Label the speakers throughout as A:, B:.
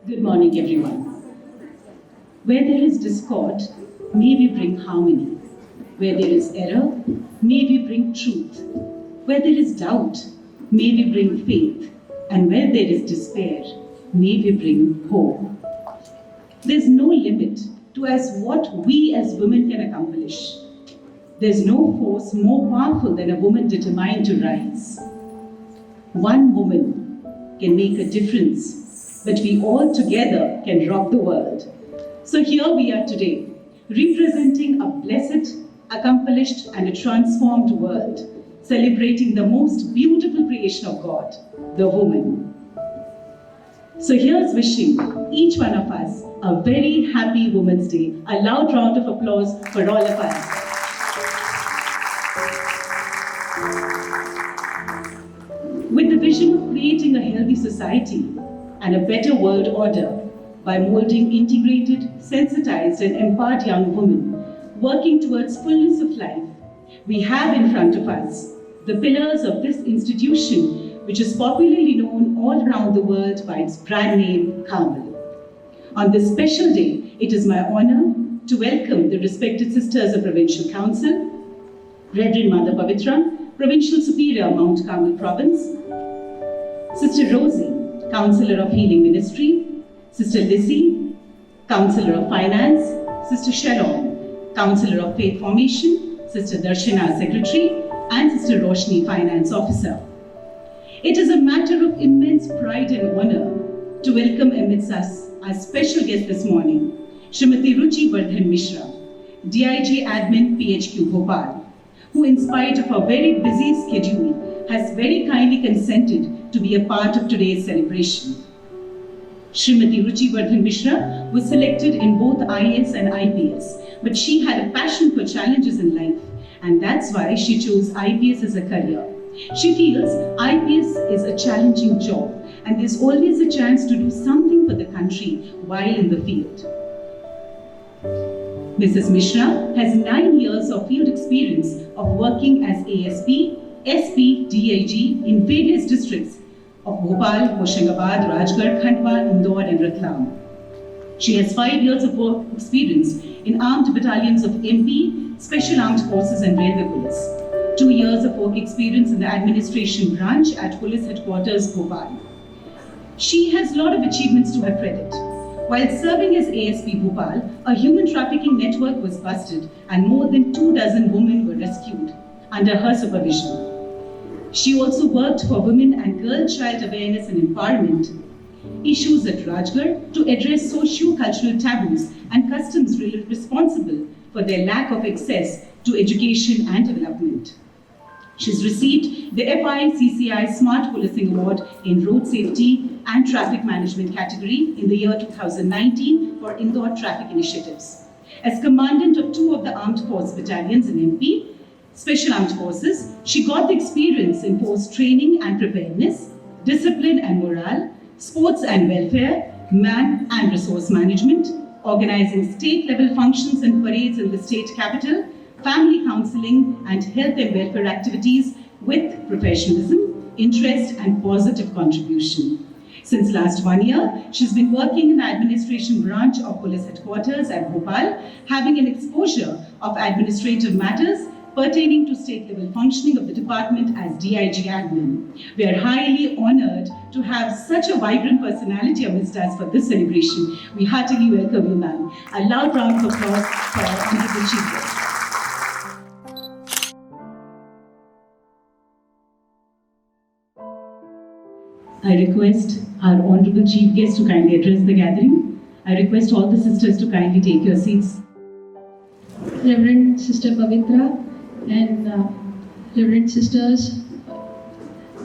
A: Good morning, everyone. Where there is discord, may we bring harmony. Where there is error, may we bring truth. Where there is doubt, may we bring faith. And where there is despair, may we bring hope. There's no limit to what we as women can accomplish. There's no force more powerful than a woman determined to rise. One woman can make a difference, but we all together can rock the world. So here we are today, representing a blessed, accomplished, and a transformed world, celebrating the most beautiful creation of God, the woman. So here's wishing each one of us a very happy Women's Day. A loud round of applause for all of us. With the vision of creating a healthy society and a better world order by molding integrated, sensitized, and empowered young women working towards fullness of life, we have in front of us the pillars of this institution, which is popularly known all around the world by its brand name, Carmel. On this special day, it is my honor to welcome the respected Sisters of Provincial Council, Reverend Mother Pavitra, Provincial Superior, Mount Carmel Province, Sister Rosie, Counselor of Healing Ministry, Sister Lizzie, Counselor of Finance, Sister Sharon, Counselor of Faith Formation, Sister Darshana, Secretary, and Sister Roshni, Finance Officer. It is a matter of immense pride and honor to welcome amidst us our special guest this morning, Srimati Ruchi Vardhan Mishra, DIG Admin, PHQ Bhopal, who in spite of a very busy schedule has very kindly consented to be a part of today's celebration. Srimati Ruchi Vardhan Mishra was selected in both IAS and IPS, but she had a passion for challenges in life, and that's why she chose IPS as a career. She feels IPS is a challenging job, and there's always a chance to do something for the country while in the field. Mrs. Mishra has 9 years of field experience of working as ASP, SP, DIG in various districts of Bhopal, Hoshangabad, Rajgarh, Khandwa, Indore, and Ratlam. She has 5 years of work experience in armed battalions of MP, Special Armed Forces, and Railway Police. 2 years of work experience in the administration branch at Police Headquarters, Bhopal. She has a lot of achievements to her credit. While serving as ASP Bhopal, a human trafficking network was busted and more than 24 women were rescued under her supervision. She also worked for women and girl child awareness and empowerment issues at Rajgarh to address socio-cultural taboos and customs responsible for their lack of access to education and development. She's received the FICCI Smart Policing Award in Road Safety and Traffic Management category in the year 2019 for Indore Traffic Initiatives. As commandant of 2 of the Armed Force battalions in MP, Special Armed Forces, she got the experience in force training and preparedness, discipline and morale, sports and welfare, man and resource management, organizing state-level functions and parades in the state capital, family counseling and health and welfare activities with professionalism, interest and positive contribution. Since last 1 year, she's been working in the administration branch of Police Headquarters at Bhopal, having an exposure of administrative matters pertaining to state-level functioning of the department as DIG admin. We are highly honored to have such a vibrant personality amidst us for this celebration. We heartily welcome you, ma'am. A loud round of applause for our Honorable Chief Guest. I request our Honorable Chief Guest to kindly address the gathering. I request all the sisters to kindly take your seats.
B: Reverend Sister Pavitra and Reverend Sisters,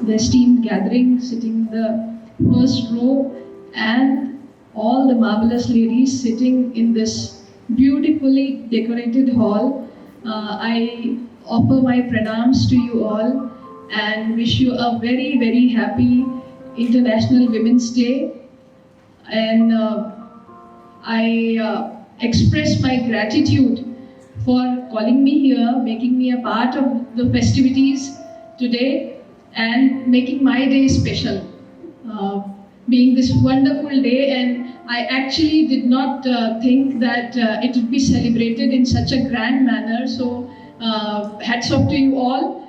B: the esteemed gathering sitting in the first row, and all the marvelous ladies sitting in this beautifully decorated hall. I offer my pranams to you all and wish you a very, very happy International Women's Day. And I express my gratitude for calling me here, making me a part of the festivities today, and making my day special. being this wonderful day, and I actually did not think that it would be celebrated in such a grand manner. So hats off to you all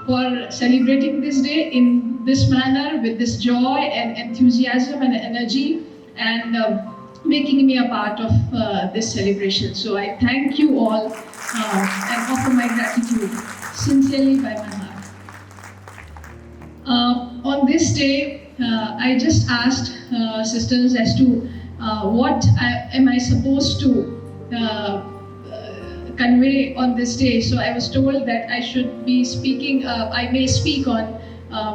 B: for celebrating this day in this manner with this joy and enthusiasm and energy, and making me a part of this celebration. So I thank you all and offer my gratitude sincerely by my heart. On this day, I just asked sisters as to what am I supposed to convey on this day. So I was told that I should be speaking, I may speak on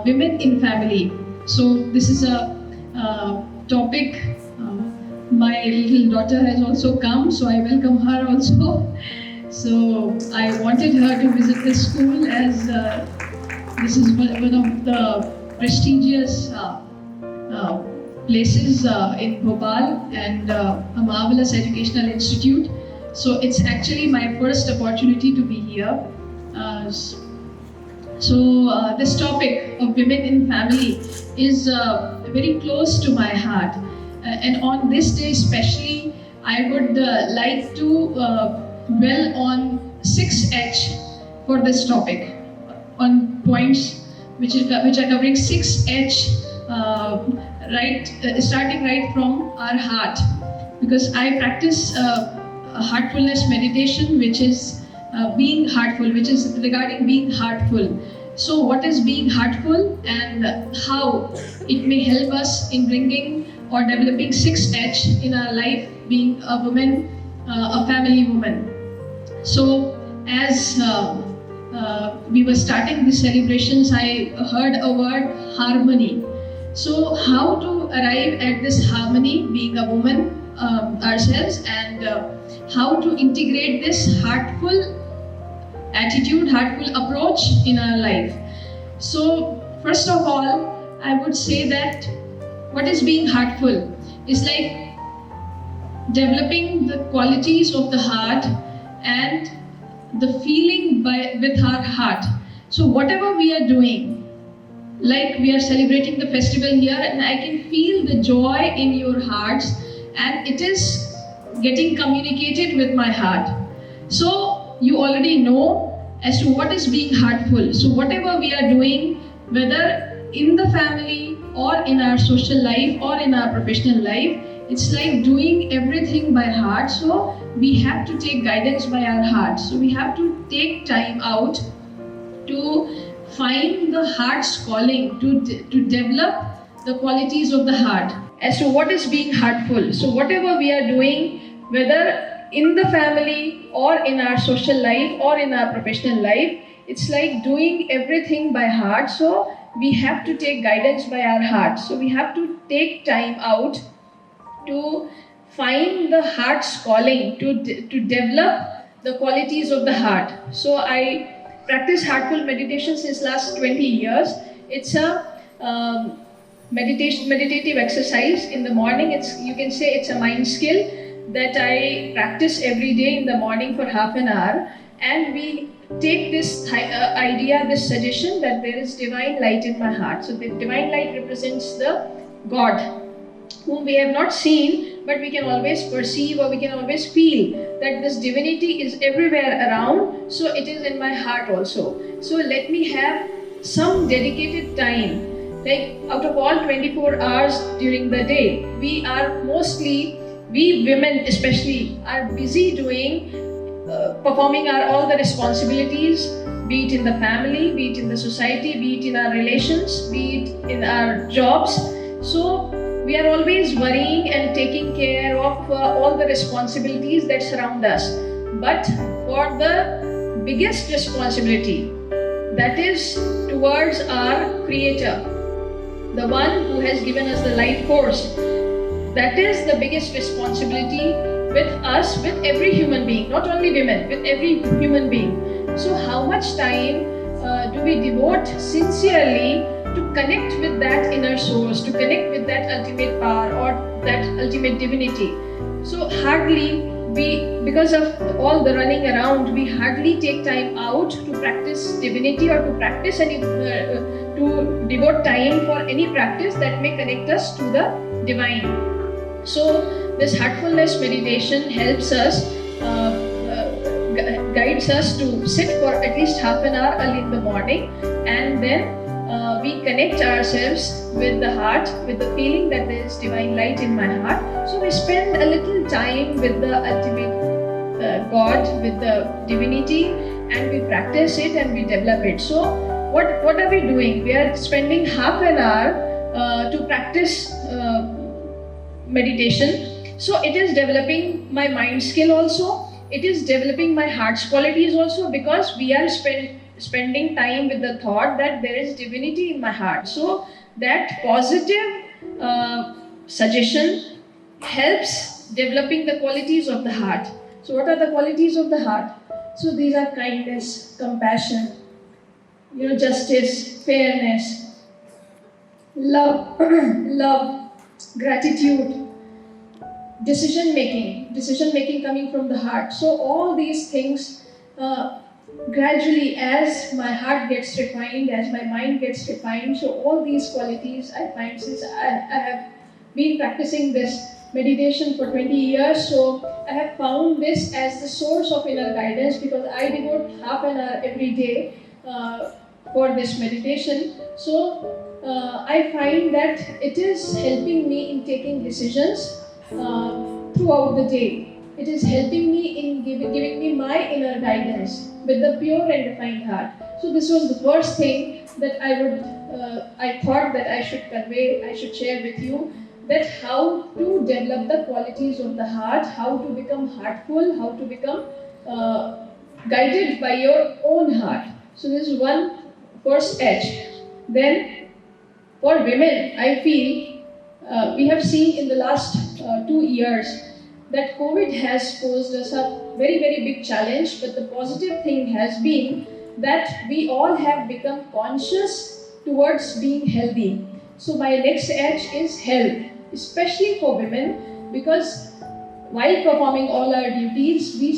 B: women in family. So this is a topic. My little daughter has also come, so I welcome her also. So I wanted her to visit the school, as this is one of the prestigious places in Bhopal, and a marvelous educational institute. So it's actually my first opportunity to be here. This topic of women in family is very close to my heart. And on this day especially, I would like to dwell on 6H for this topic, on points which are covering 6H, starting right from our heart, because I practice a heartfulness meditation, which is being heartful, which is regarding being heartful. So what is being heartful, and how it may help us in bringing or developing 6H in our life, being a woman, a family woman. So as we were starting the celebrations, I heard a word, harmony. So how to arrive at this harmony, being a woman ourselves, and how to integrate this heartful attitude, heartful approach in our life. So first of all, I would say that what is being heartful is like developing the qualities of the heart and the feeling with our heart. So whatever we are doing, like we are celebrating the festival here, and I can feel the joy in your hearts, and it is getting communicated with my heart. So you already know as to what is being heartful. So whatever we are doing, whether in the family or in our social life or in our professional life, it's like doing everything by heart. So we have to take guidance by our heart. So we have to take time out to find the heart's calling, to develop the qualities of the heart as to what is being heartful. So whatever we are doing, whether in the family or in our social life or in our professional life, it's like doing everything by heart. So we have to take guidance by our heart. So we have to take time out to find the heart's calling, to develop the qualities of the heart. So I practice heartful meditation since last 20 years. It's a meditative exercise in the morning. You can say it's a mind skill that I practice every day in the morning for half an hour. And we take this idea, this suggestion that there is divine light in my heart. So the divine light represents the God, whom we have not seen, but we can always perceive, or we can always feel that this divinity is everywhere around. So it is in my heart also. So let me have some dedicated time, like out of all 24 hours during the day, we women especially are busy doing performing all the responsibilities, be it in the family, be it in the society, be it in our relations, be it in our jobs. So we are always worrying and taking care of all the responsibilities that surround us. But for the biggest responsibility, that is towards our Creator, the one who has given us the life force, that is the biggest responsibility with us, with every human being, not only women, with every human being. So how much time do we devote sincerely to connect with that inner source, to connect with that ultimate power or that ultimate divinity? So hardly because of all the running around, we hardly take time out to practice divinity or to practice to to devote time for any practice that may connect us to the divine. So this heartfulness meditation helps us, guides us to sit for at least half an hour early in the morning, and then we connect ourselves with the heart, with the feeling that there is divine light in my heart. So we spend a little time with the ultimate God, with the divinity, and we practice it and we develop it. So what are we doing? We are spending half an hour to practice meditation. So it is developing my mind skill also. It is developing my heart's qualities also, because we are spending time with the thought that there is divinity in my heart. So that positive suggestion helps developing the qualities of the heart. So what are the qualities of the heart? So these are kindness, compassion, justice, fairness, love, gratitude, decision making coming from the heart. So all these things gradually, as my heart gets refined, as my mind gets refined, so all these qualities I find, since I have been practicing this meditation for 20 years, so I have found this as the source of inner guidance, because I devote half an hour every day for this meditation. So I find that it is helping me in taking decisions throughout the day. It is helping me in giving me my inner guidance with the pure and refined heart. So this was the first thing that I thought that I should convey, I should share with you, that how to develop the qualities of the heart, how to become heartful, how to become guided by your own heart. So this is one first edge. Then for women, I feel we have seen in the last 2 years that COVID has posed us a very, very big challenge, but the positive thing has been that we all have become conscious towards being healthy. So my next edge is health, especially for women, because while performing all our duties, we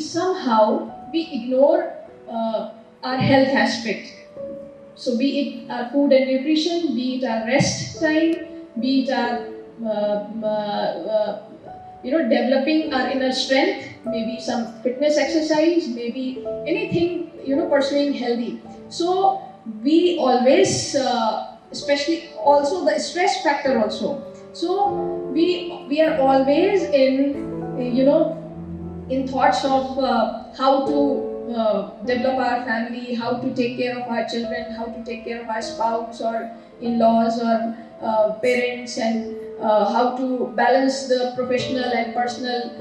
B: ignore our health aspect. So be it our food and nutrition, be it our rest time, be it our developing our inner strength, maybe some fitness exercise, maybe anything, pursuing healthy. So we always, especially also the stress factor also. So we are always in thoughts of how to develop our family, how to take care of our children, how to take care of our spouse or in-laws or parents, and how to balance the professional and personal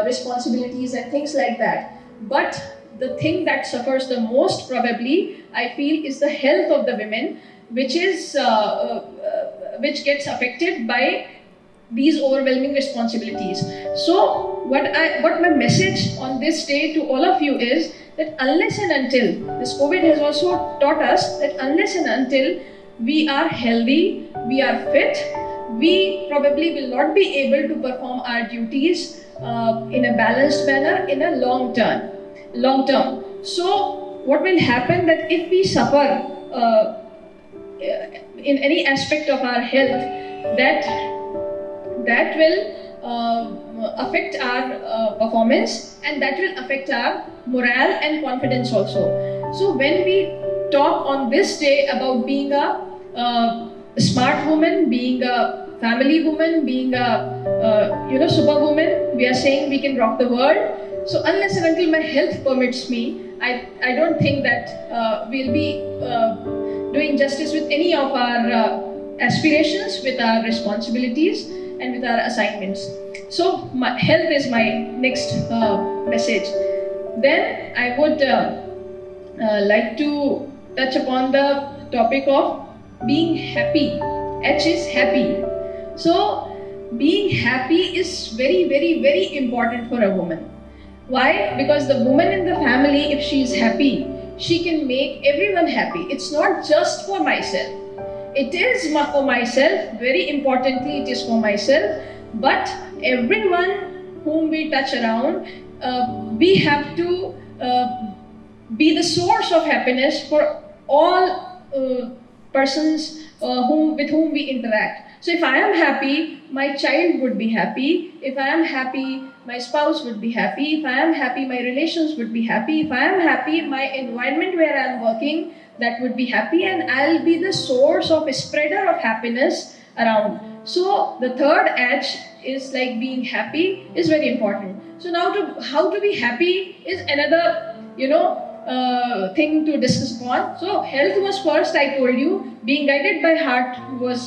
B: responsibilities and things like that. But the thing that suffers the most, probably, I feel, is the health of the women, which gets affected by these overwhelming responsibilities. So what my message on this day to all of you is that unless and until, this COVID has also taught us that unless and until we are healthy, we are fit, we probably will not be able to perform our duties in a balanced manner in a long term. So what will happen, that if we suffer in any aspect of our health, that will affect our performance, and that will affect our morale and confidence also. So when we talk on this day about being a smart woman, being a family woman, being a superwoman, we are saying we can rock the world. So unless and until my health permits me, I don't think that we'll be doing justice with any of our aspirations, with our responsibilities, and with our assignments. So my health is my next message. Then I would like to touch upon the topic of being happy. H is happy. So being happy is very, very, very important for a woman. Why? Because the woman in the family, if she is happy, she can make everyone happy. It's not just for myself. It is for myself, very importantly it is for myself, but everyone whom we touch around, we have to be the source of happiness for all persons with whom we interact. So if I am happy, my child would be happy. If I am happy, my spouse would be happy. If I am happy, my relations would be happy. If I am happy, my environment where I am working, that would be happy, and I'll be the source of a spreader of happiness around. So the third H is like being happy is very important. So now how to be happy is another, thing to discuss upon. So health was first, I told you. Being guided by heart was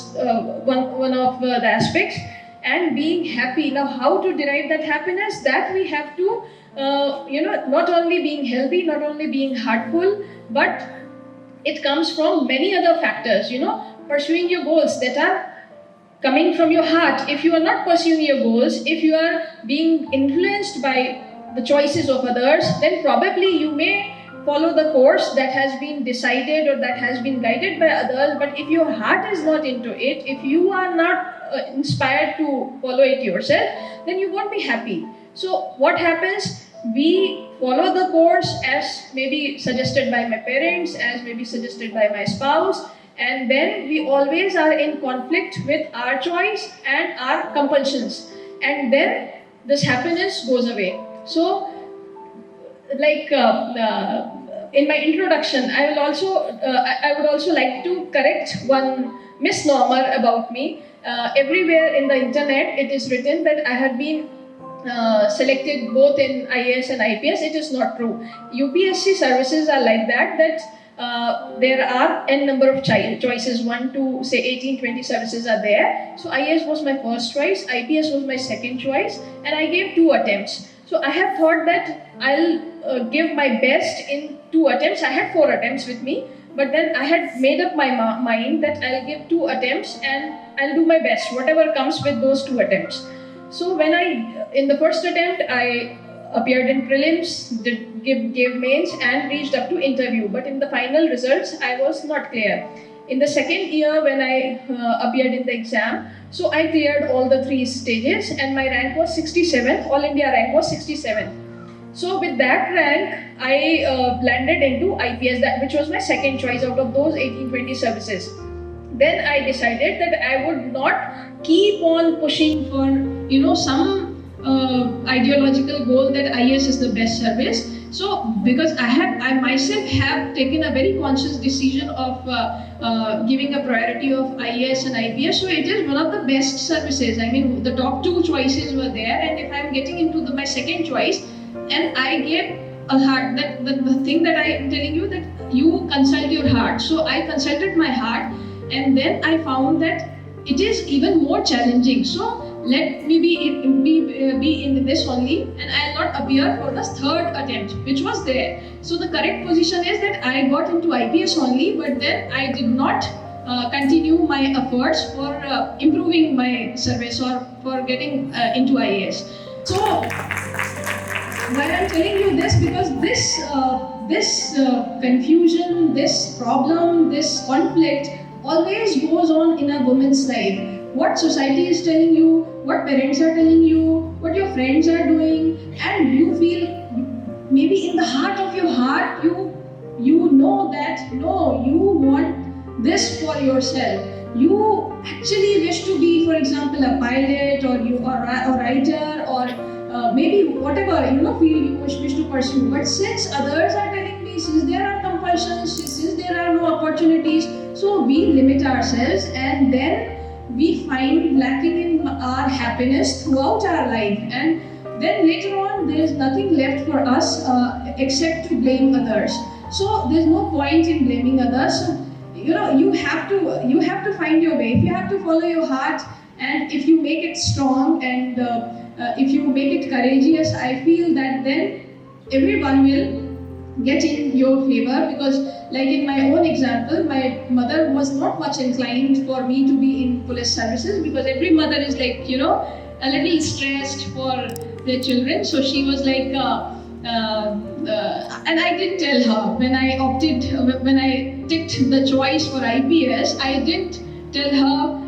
B: one of the aspects, and being happy. Now, how to derive that happiness? That we have to, not only being healthy, not only being heartful, but it comes from many other factors. Pursuing your goals that are coming from your heart. If you are not pursuing your goals, if you are being influenced by the choices of others, then probably you may follow the course that has been decided or that has been guided by others. But if your heart is not into it, if you are not inspired to follow it yourself, then you won't be happy. So what happens? We follow the course as maybe suggested by my parents, as maybe suggested by my spouse, and then we always are in conflict with our choice and our compulsions, and then this happiness goes away. So like in my introduction, I would also like to correct one misnomer about me. Everywhere in the internet it is written that I have been selected both in IAS and IPS. It is not true. UPSC services are like that there are n number of choices, 1 to say 18, 20 services are there. So IAS was my first choice, IPS was my second choice, and I gave 2 attempts. So I have thought that I'll give my best in 2 attempts. I had 4 attempts with me, but then I had made up my mind that I'll give 2 attempts and I'll do my best, whatever comes with those 2 attempts. So in the first attempt, I appeared in prelims, gave mains, and reached up to interview. But in the final results, I was not clear. In the second year, when I appeared in the exam, so I cleared all the 3 stages, and my rank was 67. All India rank was 67. So with that rank, I landed into IPS, which was my second choice out of those 18-20 services. Then I decided that I would not keep on pushing for some ideological goal that IAS is the best service. So because I myself have taken a very conscious decision of giving a priority of IAS and IPS, so it is one of the best services. I mean, the top 2 choices were there, and if I'm getting into my second choice, and I gave a heart, that the thing that I am telling you, that you consult your heart. So I consulted my heart, and then I found that it is even more challenging. So let me be in this only, and I'll not appear for the 3rd attempt, which was there. So the correct position is that I got into IPS only, but then I did not continue my efforts for improving my service or for getting into IAS. So why I'm telling you this, because this confusion, this problem, this conflict always goes on in a woman's life. What society is telling you, what parents are telling you, what your friends are doing, and you feel maybe in the heart of your heart you know that no, you want this for yourself. You actually wish to be, for example, a pilot or a writer or maybe whatever field you wish to pursue. But since others are telling me, since there are compulsions, since there are no opportunities, so we limit ourselves, and then we find lacking in our happiness throughout our life, and then later on there is nothing left for us except to blame others. So there's no point in blaming others. So, you have to find your way. If you have to follow your heart, and if you make it strong, and if you make it courageous, I feel that then everyone will get in your favor. Because like in my own example, my mother was not much inclined for me to be in police services, because every mother is like, a little stressed for their children. So she was like, and I didn't tell her when I ticked the choice for IPS, I didn't tell her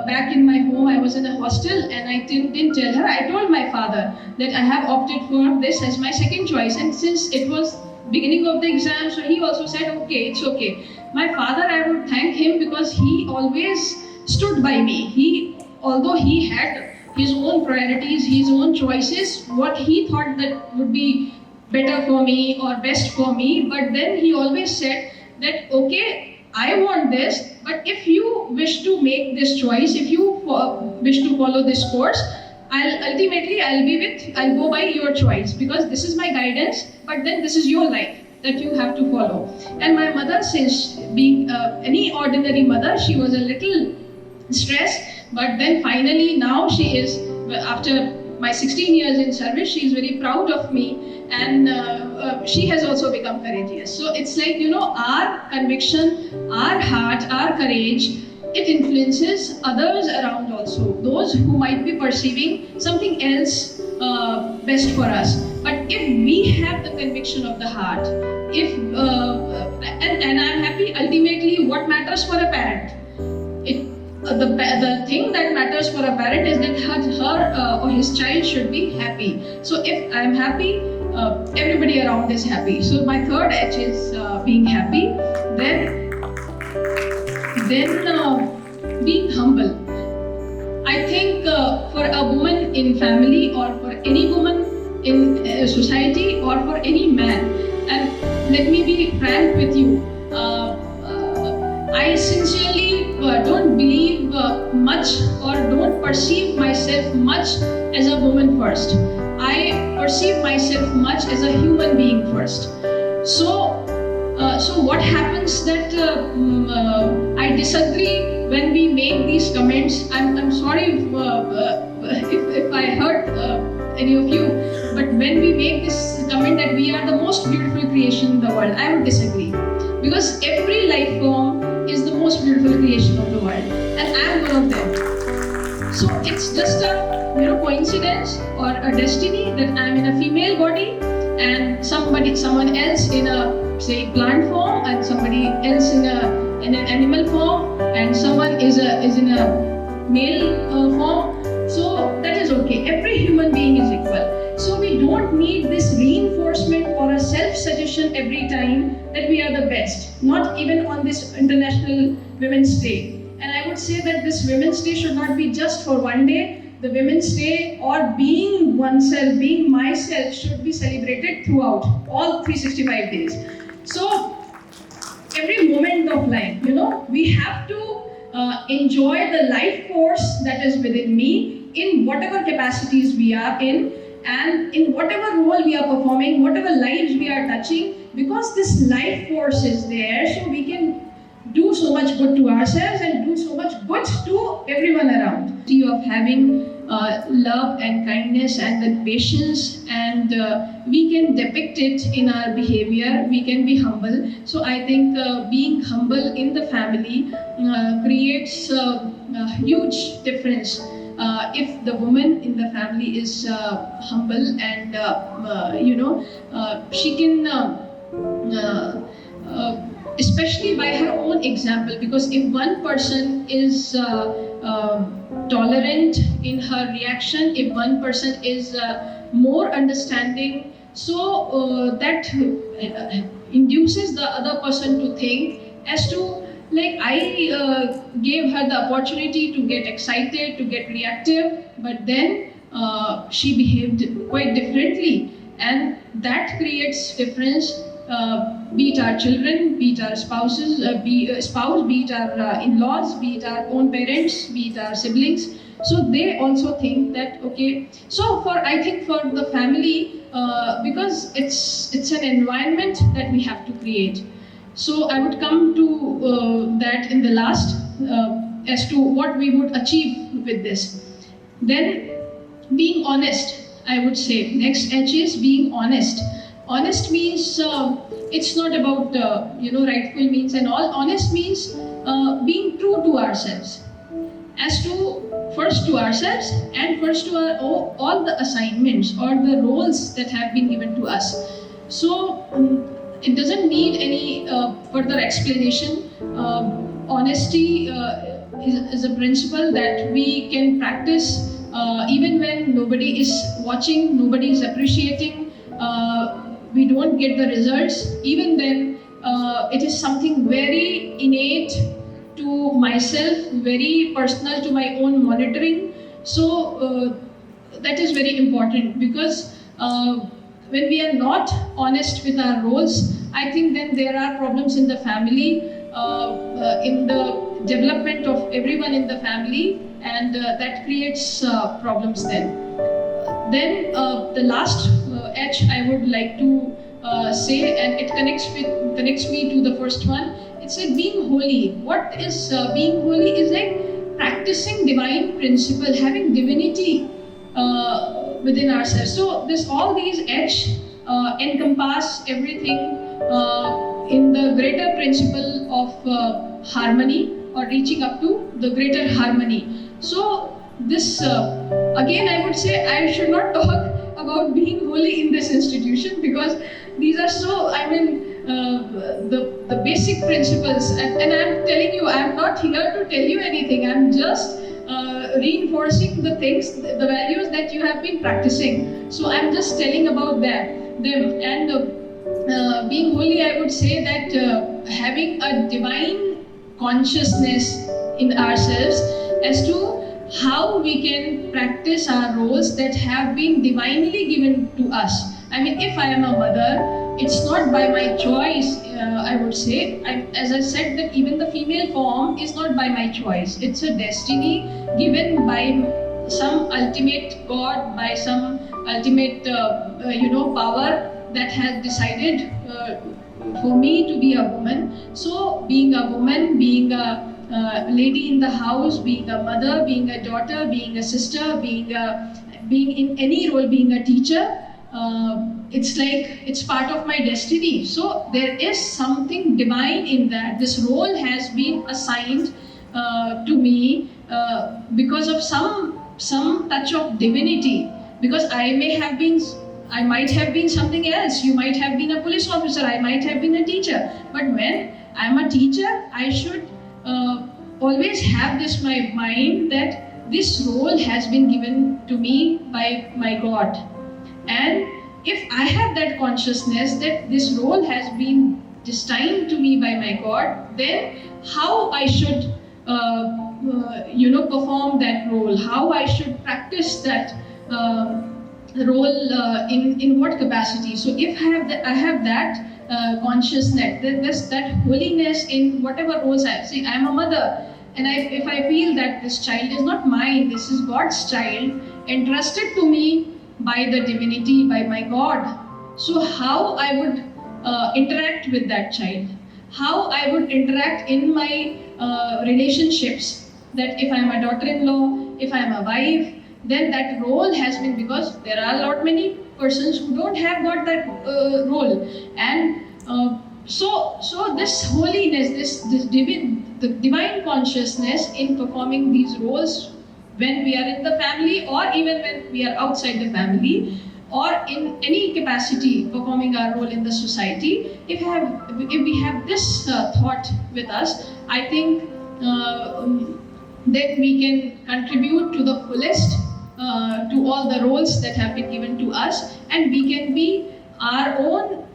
B: back in my home. I was in a hostel, and I didn't tell her. I told my father that I have opted for this as my second choice, and since it was beginning of the exam, so he also said, okay, it's okay. My father, I would thank him because he always stood by me. Although he had his own priorities, his own choices, what he thought that would be better for me or best for me, but then he always said that, okay, I want this, but if you wish to make this choice, if you wish to follow this course, I'll go by your choice, because this is my guidance, but then this is your life that you have to follow. And my mother, since being any ordinary mother, she was a little stressed, but then finally now she is, after my 16 years in service, she is very proud of me, and she has also become courageous. So it's like, our conviction, our heart, our courage, it influences others around also, those who might be perceiving something else best for us. But if we have the conviction of the heart, if and I'm happy, ultimately what matters for a parent, the thing that matters for a parent is that her or his child should be happy. So if I'm happy, everybody around is happy. So my third H is being happy. Then being humble. I think for a woman in family, or for any woman in society, or for any man, and let me be frank with you, I sincerely don't believe much, or don't perceive myself much as a woman first. I perceive myself much as a human being first. So what happens that I disagree when we make these comments. I'm sorry if I hurt any of you, but when we make this comment that we are the most beautiful creation in the world, I would disagree, because every life form is the most beautiful creation of the world, and I am one of them. So it's just a coincidence or a destiny that I'm in a female body, and someone else in a, say, plant form, and somebody else in an animal form, and someone is in a male form. So that is okay. Every human being is equal. So we don't need this reinforcement or a self-suggestion every time that we are the best. Not even on this International Women's Day. And I would say that this Women's Day should not be just for one day. The Women's Day, or being oneself, being myself, should be celebrated throughout all 365 days. So every moment of life, we have to enjoy the life force that is within me, in whatever capacities we are in, and in whatever role we are performing, whatever lives we are touching, because this life force is there, so we can do so much good to ourselves and do so much good to everyone around. Of having love and kindness and the patience, and we can depict it in our behavior. We can be humble. So I think being humble in the family creates a huge difference. If the woman in the family is humble, and she can especially by her own example, because if one person is tolerant in her reaction, if one person is more understanding, so that induces the other person to think as to, like, I gave her the opportunity to get excited, to get reactive, but then she behaved quite differently, and that creates difference. Be it our children, be it our spouses, be it our in-laws, be it our own parents, be it our siblings. So they also think that, okay. So I think for the family, because it's an environment that we have to create. So I would come to that in the last, as to what we would achieve with this. Then being honest, I would say. Next H is being honest. Honest means it's not about rightful means and all. Honest means being true to ourselves, as to first to ourselves, and first to our all the assignments or the roles that have been given to us. So it doesn't need any further explanation. Honesty is a principle that we can practice even when nobody is watching, nobody is appreciating. We don't get the results. Even then, it is something very innate to myself, very personal to my own monitoring. So that is very important, because when we are not honest with our roles, I think then there are problems in the family, in the development of everyone in the family, and that creates problems then. Then the last H I would like to say, and it connects me to the first one. It's like being holy. What is being holy? Is like practicing divine principle, having divinity within ourselves. So all these H encompass everything in the greater principle of harmony, or reaching up to the greater harmony. So this again, I would say I should not talk about being holy in this institution, because these are so, I mean, the basic principles, and I'm telling you, I'm not here to tell you anything. I'm just reinforcing the things, the values that you have been practicing. So I'm just telling about them. And being holy, I would say that having a divine consciousness in ourselves as to how we can practice our roles that have been divinely given to us. I mean, if I am a mother, it's not by my choice, I would say. As I said, that even the female form is not by my choice. It's a destiny given by some ultimate God, by some ultimate, power that has decided for me to be a woman. So being a woman, being a lady in the house, being a mother, being a daughter, being a sister, being in any role, being a teacher, it's like it's part of my destiny. So there is something divine in that. This role has been assigned to me because of some touch of divinity. Because I might have been something else. You might have been a police officer. I might have been a teacher. But when I'm a teacher, I should always have this my mind that this role has been given to me by my God. And if I have that consciousness that this role has been destined to me by my God, then how I should perform that role, how I should practice that role in what capacity. So if I have that consciousness, that holiness in whatever roles I see. I'm a mother, and if I feel that this child is not mine, this is God's child, entrusted to me by the divinity, by my God. So how I would interact with that child, how I would interact in my relationships, that if I'm a daughter-in-law, if I'm a wife, then that role has been, because there are a lot many persons who don't have got that role. And so this holiness, the divine consciousness in performing these roles when we are in the family, or even when we are outside the family, or in any capacity performing our role in the society, if we have this thought with us, I think that we can contribute to the fullest to all the roles that have been given to us, and we can be our own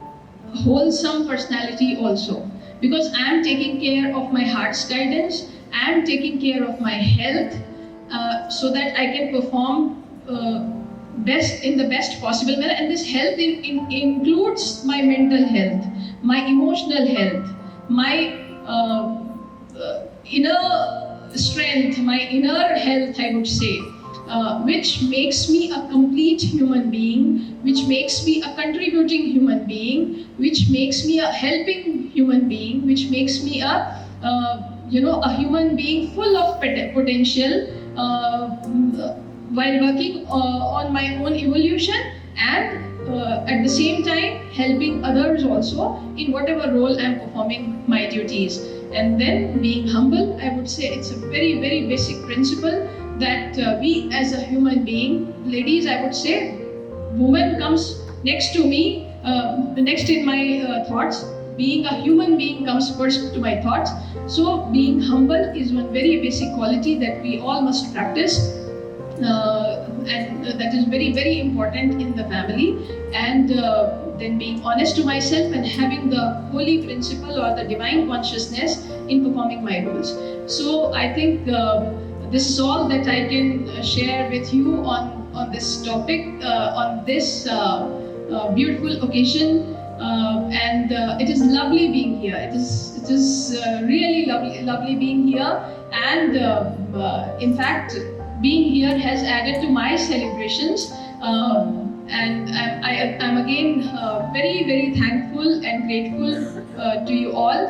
B: wholesome personality also. Because I am taking care of my heart's guidance, I am taking care of my health, so that I can perform best in the best possible manner. And this health includes my mental health, my emotional health, my inner strength, my inner health, I would say, which makes me a complete human being, which makes me a contributing human being, which makes me a helping human being, which makes me a human being full of potential, while working on my own evolution, and at the same time helping others also in whatever role I'm performing my duties. And then being humble, I would say it's a very, very basic principle that we as a human being, ladies, I would say, woman comes next to me, next in my thoughts. Being a human being comes first to my thoughts. So being humble is one very basic quality that we all must practice. and that is very, very important in the family. And then being honest to myself and having the holy principle or the divine consciousness in performing my roles. So I think this is all that I can share with you on this topic, on this beautiful occasion. And it is lovely being here. It is really lovely being here. And in fact, being here has added to my celebrations. And I'm again very, very thankful and grateful to you all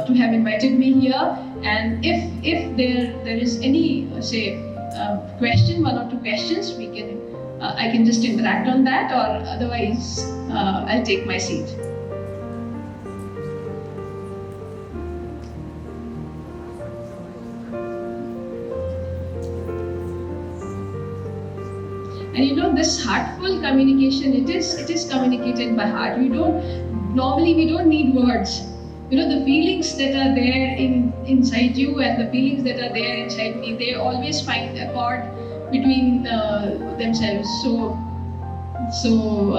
B: to have invited me here. And if there is any question, one or two questions, we can I can just interact on that, or otherwise I'll take my seat. And you know, this heartful communication, it is communicated by heart. We don't need words. You know, the feelings that are there inside you and the feelings that are there inside me, they always find a chord between themselves. So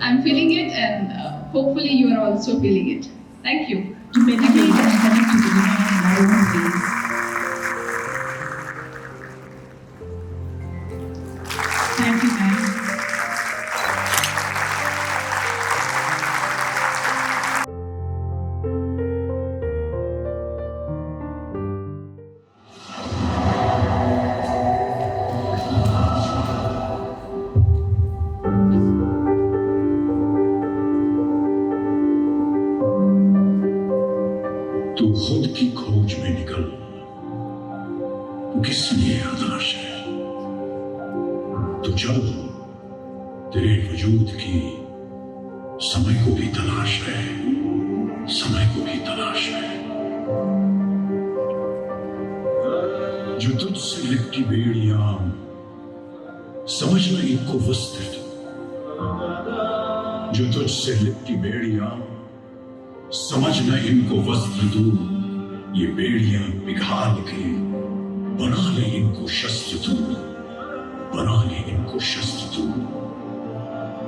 B: I'm feeling it, and hopefully you are also feeling it. Thank you.
A: To meditate and connect to the divine in our own ways. Thank you, ma'am.
C: तू खुद की खोज में निकल, किस लिए हताश है? तो चल, तेरे वजूद की समय को भी तलाश है, समय को भी तलाश है। जो तुझसे लिपटी बेड़ियां, समझना इनको वस्त्र तू। जो तुझसे लिपटी बेड़ियां, समझना इनको वस्त्र तू। ये बेड़ियां पिघाल के बना ले इनको शस्त्र तू, बना ले इनको शस्त्र तू।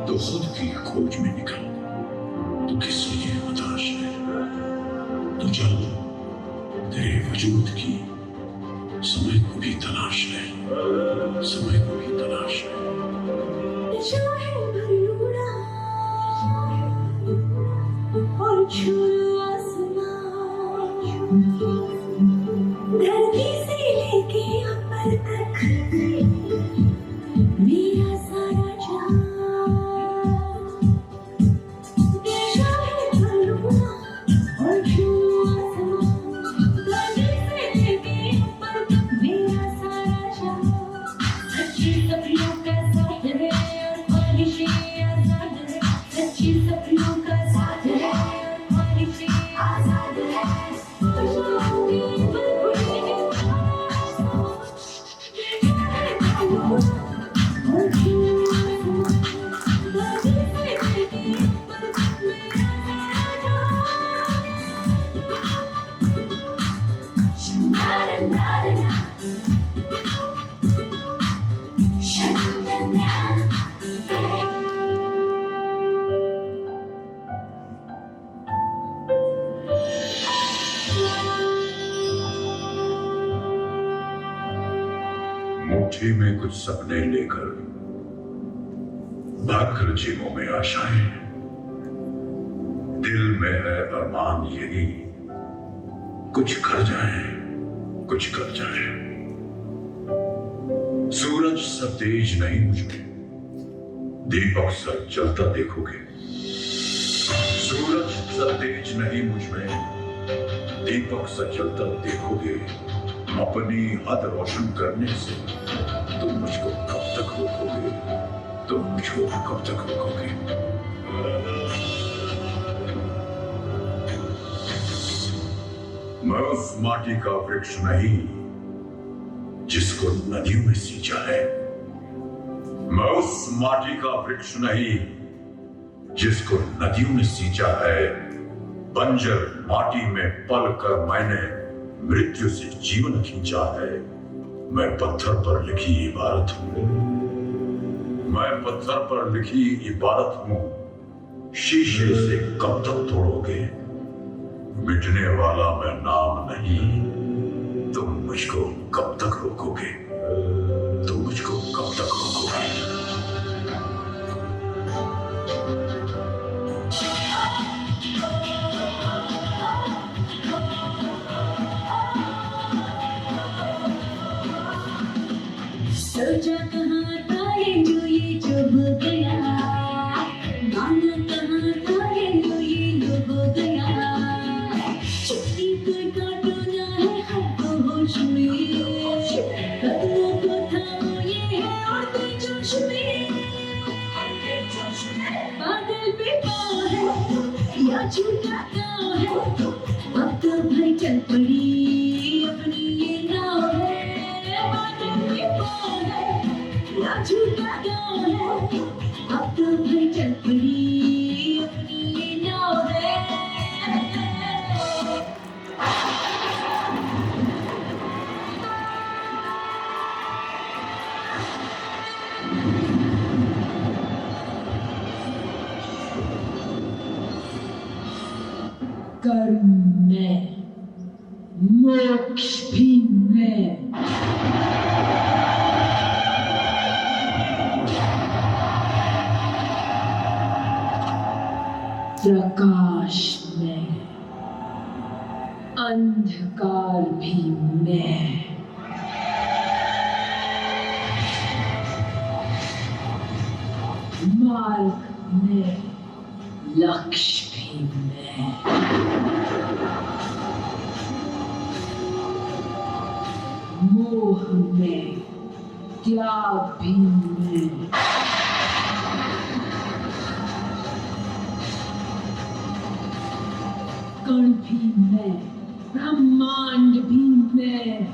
C: तो खुद की खोज में निकल, तो किस लिए हताश है? तो चल, तेरे वजूद की समय को भी तलाश है, समय को भी तलाश है।
D: और छू आसमां, धरती से लेके ऊपर तक मेरा सारा जहां। देखा है बलूना और छू आसमां, धरती से लेके ऊपर तक मेरा सारा जहां। सच्ची सपनों का साथ है और ख्वाहिशें आजाद है, सच्ची सपनों का साथ है।
C: मुट्ठी में कुछ सपने लेकर भरकर जेबों में आशाएं, दिल में है अरमान यही, कुछ कर जाए, कुछ कर जाए। सूरज सा तेज नहीं मुझमें, दीपक सा जलता देखोगे। सूरज सा तेज नहीं मुझमें, दीपक सा जलता देखोगे। अपनी हद रोशन करने से तुम मुझको कब तक रोकोगे? तुम मुझको कब तक रोकोगे? मैं उस माटी का वृक्ष नहीं जिसको नदियों में सींचा है। मैं उस माटी का वृक्ष नहीं जिसको नदियों में सींचा है। बंजर माटी में पल कर मैंने मृत्यु से जीवन खींचा है। मैं पत्थर पर लिखी इबारत हूं। मैं पत्थर पर लिखी इबारत हूं। शीशे से कब तक तोड़ोगे? मिटने वाला मैं नाम नहीं। तुम मुझको कब तक रोकोगे? तुम मुझको कब तक रोकोगे?
D: सोचा कहाँ था ये जो हो गया, माना कहाँ था ये हो गया। छुट्टी कोई काटो ना है हमको होश में, कदमों को थामो ये है उड़ते जोश में। बादल पे पाँव है या झूठा गाँव है, अब तो भाई चल पड़ी अपनी ये नाव है। बादल पे पाँव है या झूठा गाँव है, अब तो भाई चल पड़ी अपनी ये नाव है। कर्म में, मोक्ष भी में। प्रकाश में, अंधकार भी में। मार्ग में, लक्ष्य भी में। मोह में, त्याग भी में। कण भी में, ब्रह्मांड भी में।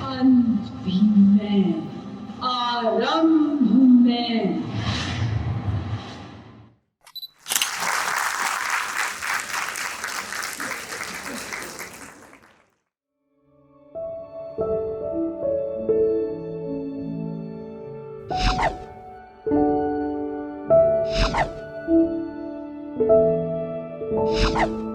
D: अंत भी में, आरंभ में।
E: you